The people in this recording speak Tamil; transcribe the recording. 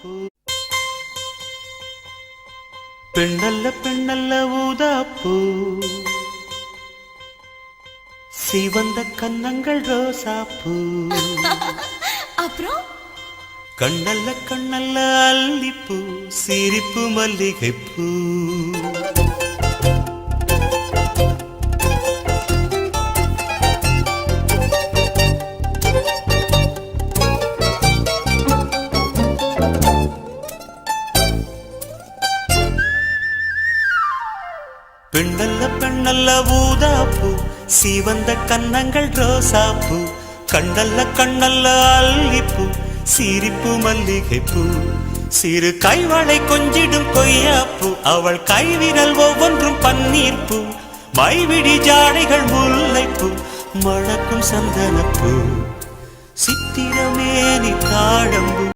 ஊதாப்பூ. பெண்ணல்ல பெண்ணல்ல ஊதாப்பூ, சிவந்த கன்னங்கள் ரோசாப்பூ. அப்புறம் கண்ணல்ல கண்ணல்ல அல்லிப்பூ, சிரிப்பு மல்லிகைப்பூ. பெண்ணல்ல பெண்ணல்ல ஊதாப்பூ, சிவந்த கன்னங்கள் ரோசாப்பூ. கண்ணல்ல கண்ணல்ல அல்லிப்பூ, சிரிப்பு மல்லிகைப்பூ. சிறு கைவளை கொஞ்சிடும் கொய்யாப்பூ, அவள் கைவிரல் ஒவ்வொன்றும் பன்னீர்ப்பூ. மைவிடி ஜாடைகள் முல்லைப்பூ, மணக்கும் சந்தனப்பூ. சித்திரமேனி தாழம்பூ.